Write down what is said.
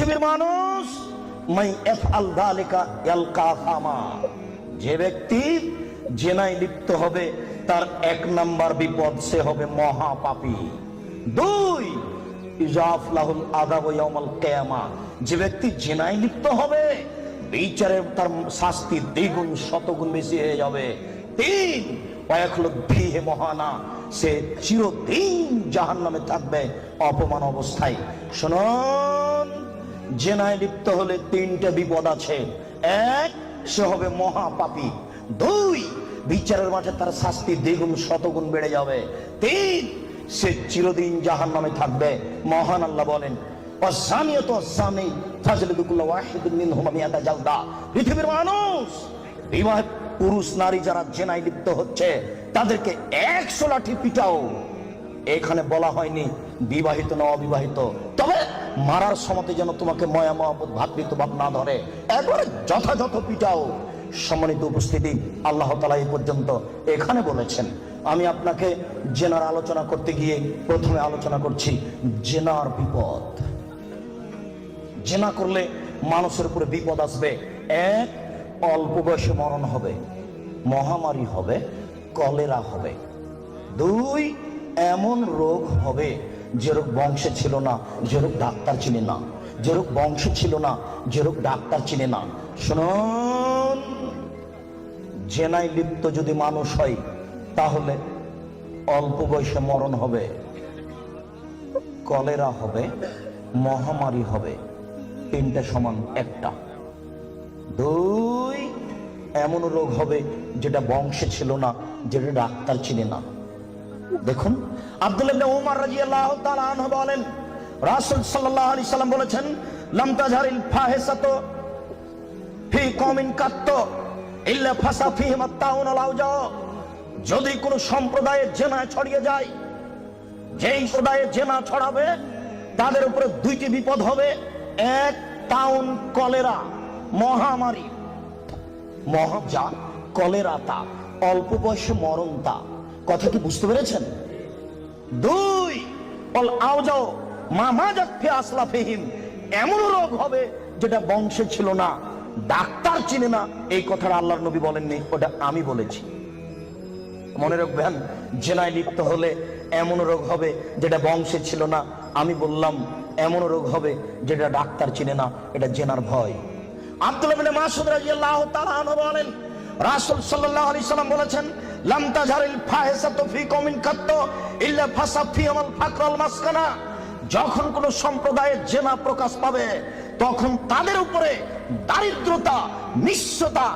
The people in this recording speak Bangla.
পৃথিবীর মানুষ মাই ইফআল যালিকা ইয়ালকা ফামা, যে ব্যক্তি জেনায় লিপ্ত হবে তার 1 নাম্বার বিপদ, সে হবে মহাপাপী। 2 ইজাফলাহুল আযাবু ইয়াউমাল কিয়ামা, যে ব্যক্তি জেনায় লিপ্ত হবে বিচারে তার শাস্তি দ্বিগুণ শতগুণ বেশি হয়ে যাবে। 3 ওয়ায়াখলুদ ফীহি মুহানা, সে চিরদিন জাহান্নামে থাকবে অপমান অবস্থায়। শুনুন, জেনায় লিপ্ত হলে 3টে বিপদ আছে। 1, সে হবে মহাপাপী। 2, বিচারের মাঠে তার শাস্তি দ্বিগুণ শতগুণ বেড়ে যাবে। 3, সে চিরদিন জাহান্নামে থাকবে। মহান আল্লাহ বলেন, পৃথিবীর মানুষ, বিবাহিত পুরুষ নারী যারা জেনায় লিপ্ত হচ্ছে তাদেরকে 100 লাঠি পিটাও। এখানে বলা হয়নি বিবাহিত না অবিবাহিত, তবে মারার সময় যেন তোমাকে মায়া মহব্বত ভাতৃত্বভাব না ধরে, একবারে যথাযথ পিটাও। সম্মানিত উপস্থিতি, আল্লাহ তাআলা এই পর্যন্ত এখানে বলেছেন। আমি আপনাকে জেনার আলোচনা করতে গিয়ে প্রথমে আলোচনা করছি জেনার বিপদ। জেনা করলে মানুষের উপরে বিপদ আসবে। 1, অল্প বয়সে মরণ হবে, মহামারী হবে, কলেরা হবে। 2, এমন রোগ হবে যে রোগ বংশে ছিল না, যে রোগ ডাক্তার চিনে না, যে রোগ বংশে ছিল না, যে রোগ ডাক্তার চিনে না। শুনুন, জেনায় লিপ্ত যদি মানুষ হয় তাহলে অল্প বয়সে মরণ হবে, কলেরা হবে, মহামারী হবে। 3টে সমান 1টা। 2, এমন রোগ হবে যেটা বংশে ছিল না, যেটা ডাক্তার চিনে না। দেখুন, আব্দুল্লাহ ইবনে উমর রাদিয়াল্লাহু তাআলা আনহু বলেন, রাসূল সাল্লাল্লাহু আলাইহি সাল্লাম বলেছেন, লাম তাজহারিল ফাহিসাতু ফি কওমিন কাত্ত ইল্লা ফাসা ফিহিম আত-তাউন ওয়াল আওজা। যদি কোন সম্প্রদায়ে জেনা ছড়িয়ে যায়, যেই সম্প্রদায়ে জেনা ছড়াবে তাদের উপরে 2টি বিপদ হবে। 1, তাউন, কলেরা, মহামারী। মহাজা, কলেরা তা, অল্প বয়সে মরণ তা। কথা কি বুঝতে পেরেছেন? 2, অল আওজাও মামাজাত ফি আসলাফিহিম, এমন রোগ হবে যেটা বংশে ছিল না, ডাক্তার চিনে না। এই কথাটা আল্লাহর নবী বলেননি, ওটা আমি বলেছি। মনে রাখবেন, জেনায় লিপ্ত হলে এমন রোগ হবে যেটা বংশে ছিল না, আমি বললাম। এমন রোগ হবে যেটা ডাক্তার চিনে না, এটা জেনার ভয়। আব্দুল্লাহ ইবনে মাসউদ রাদিয়াল্লাহু তাআলা আনহু বলেন, রাসূল সাল্লাল্লাহু আলাইহি সাল্লাম বলেছেন, লাম তাজহারিল ফাহিসাতু ফি কওমিন কাত্ত ইল্লা ফাসা ফিহিল ফাকর ওয়াল মাসকানা। যখন কোন সম্প্রদায়ে জেনা প্রকাশ পাবে তখন তাদের উপরে দারিদ্রতা, নিঃস্বতা,